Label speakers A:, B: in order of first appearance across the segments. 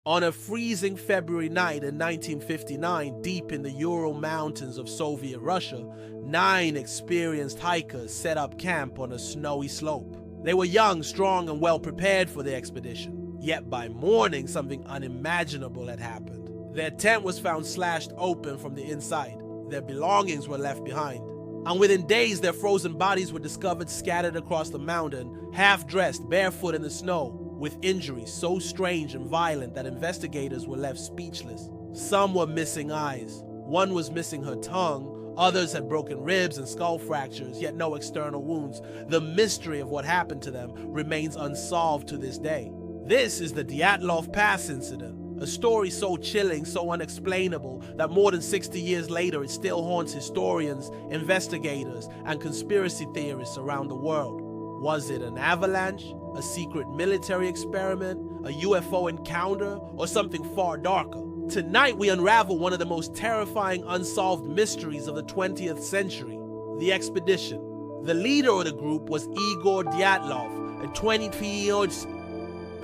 A: On a freezing February night in 1959, deep in the Ural Mountains of Soviet Russia, 9 experienced hikers set up camp on a snowy slope. They were young, strong, and well prepared for the expedition. Yet by morning, something unimaginable had happened. Their tent was found slashed open from the inside. Their belongings were left behind. And within days, their frozen bodies were discovered scattered across the mountain, half-dressed, barefoot in the snow, with injuries so strange and violent that investigators were left speechless. Some were missing eyes. One was missing her tongue. Others had broken ribs and skull fractures, yet no external wounds. The mystery of what happened to them remains unsolved to this day. This is the Dyatlov Pass Incident, a story so chilling, so unexplainable, that more than 60 years later it still haunts historians, investigators, and conspiracy theorists around the world. Was it an avalanche, a secret military experiment, a UFO encounter, or something far darker? Tonight we unravel one of the most terrifying unsolved mysteries of the 20th century, the expedition. The leader of the group was Igor Dyatlov, a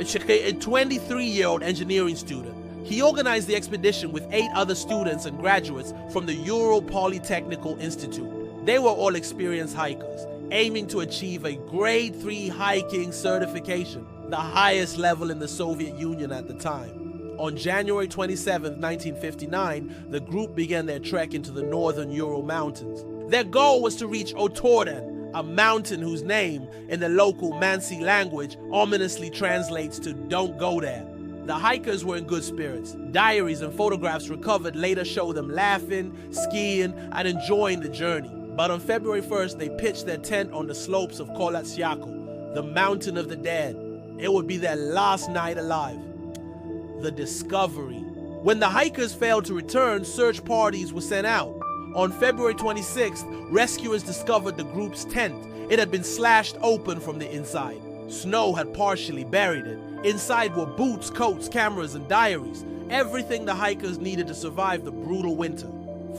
A: 23-year-old engineering student. He organized the expedition with 8 other students and graduates from the Ural Polytechnical Institute. They were all experienced hikers, aiming to achieve a Grade 3 hiking certification, the highest level in the Soviet Union at the time. On January 27, 1959, the group began their trek into the northern Ural Mountains. Their goal was to reach Otorden, a mountain whose name, in the local Mansi language, ominously translates to "don't go there." The hikers were in good spirits. Diaries and photographs recovered later show them laughing, skiing, and enjoying the journey. But on February 1st, they pitched their tent on the slopes of Kolatsyako, the mountain of the dead. It would be their last night alive. The discovery. When the hikers failed to return, search parties were sent out. On February 26th, rescuers discovered the group's tent. It had been slashed open from the inside. Snow had partially buried it. Inside were boots, coats, cameras, and diaries. Everything the hikers needed to survive the brutal winter.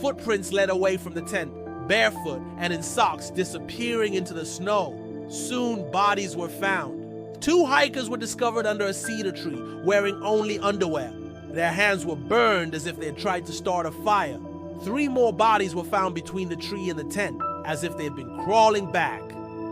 A: Footprints led away from the tent, barefoot and in socks, disappearing into the snow. Soon, bodies were found. 2 hikers were discovered under a cedar tree, wearing only underwear. Their hands were burned as if they had tried to start a fire. 3 more bodies were found between the tree and the tent, as if they had been crawling back.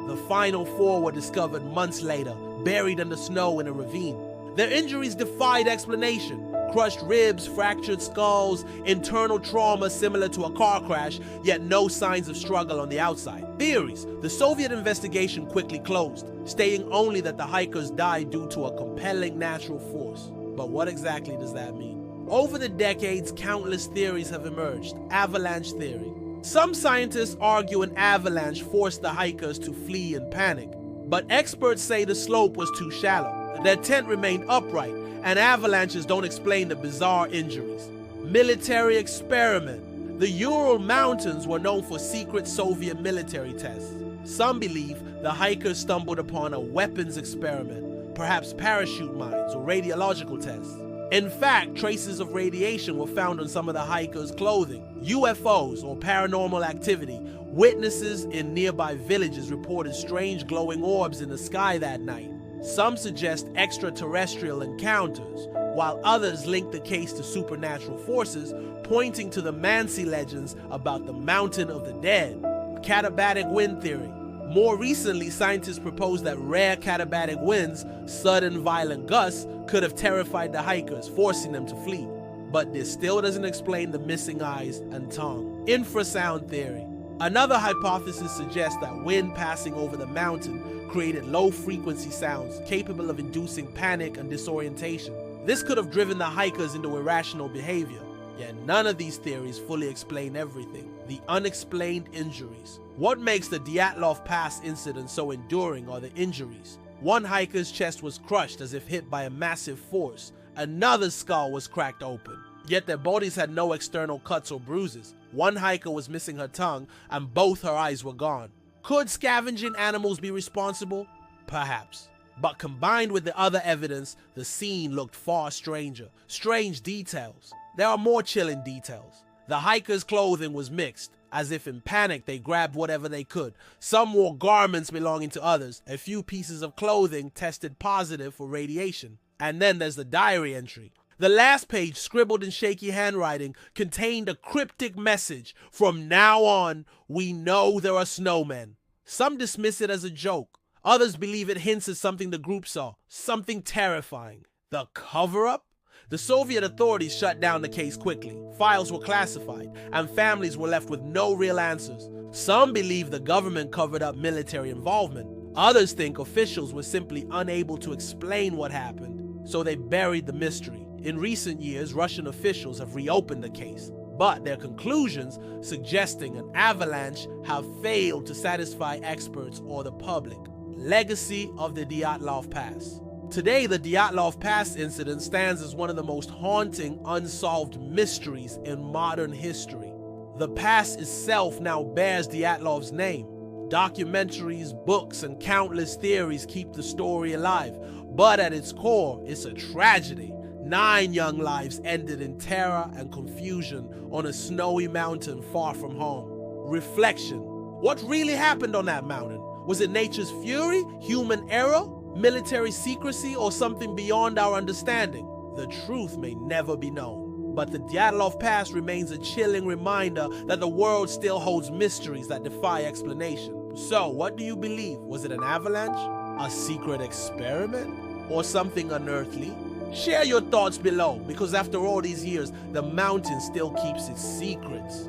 A: The final 4 were discovered months later, buried under snow in a ravine. Their injuries defied explanation. Crushed ribs, fractured skulls, internal trauma similar to a car crash, yet no signs of struggle on the outside. Theories. The Soviet investigation quickly closed, stating only that the hikers died due to a compelling natural force. But what exactly does that mean? Over the decades, countless theories have emerged. Avalanche theory. Some scientists argue an avalanche forced the hikers to flee in panic, but experts say the slope was too shallow. Their tent remained upright, and avalanches don't explain the bizarre injuries. Military experiment. The Ural Mountains were known for secret Soviet military tests. Some believe the hikers stumbled upon a weapons experiment, perhaps parachute mines or radiological tests. In fact, traces of radiation were found on some of the hikers' clothing. UFOs, or paranormal activity. Witnesses in nearby villages reported strange glowing orbs in the sky that night. Some suggest extraterrestrial encounters, while others link the case to supernatural forces, pointing to the Mansi legends about the mountain of the dead. Katabatic wind theory. More recently, scientists proposed that rare katabatic winds, sudden violent gusts, could have terrified the hikers, forcing them to flee. But this still doesn't explain the missing eyes and tongue. Infrasound theory. Another hypothesis suggests that wind passing over the mountain created low-frequency sounds capable of inducing panic and disorientation. This could have driven the hikers into irrational behavior. Yet none of these theories fully explain everything. The unexplained injuries. What makes the Dyatlov Pass incident so enduring are the injuries. One hiker's chest was crushed as if hit by a massive force. Another's skull was cracked open. Yet their bodies had no external cuts or bruises. One hiker was missing her tongue, and both her eyes were gone. Could scavenging animals be responsible? Perhaps. But combined with the other evidence, the scene looked far stranger. Strange details. There are more chilling details. The hikers' clothing was mixed. As if in panic, they grabbed whatever they could. Some wore garments belonging to others. A few pieces of clothing tested positive for radiation. And then there's the diary entry. The last page, scribbled in shaky handwriting, contained a cryptic message: "From now on, we know there are snowmen." Some dismiss it as a joke. Others believe it hints at something the group saw, something terrifying. The cover-up? The Soviet authorities shut down the case quickly. Files were classified, and families were left with no real answers. Some believe the government covered up military involvement. Others think officials were simply unable to explain what happened, so they buried the mystery. In recent years, Russian officials have reopened the case, but their conclusions, suggesting an avalanche, have failed to satisfy experts or the public. Legacy of the Dyatlov Pass. Today, the Dyatlov Pass Incident stands as one of the most haunting, unsolved mysteries in modern history. The pass itself now bears Dyatlov's name. Documentaries, books, and countless theories keep the story alive, but at its core, it's a tragedy. 9 young lives ended in terror and confusion on a snowy mountain far from home. Reflection. What really happened on that mountain? Was it nature's fury, human error, military secrecy, or something beyond our understanding? The truth may never be known. But the Dyatlov Pass remains a chilling reminder that the world still holds mysteries that defy explanation. So, what do you believe? Was it an avalanche? A secret experiment? Or something unearthly? Share your thoughts below, because after all these years, the mountain still keeps its secrets.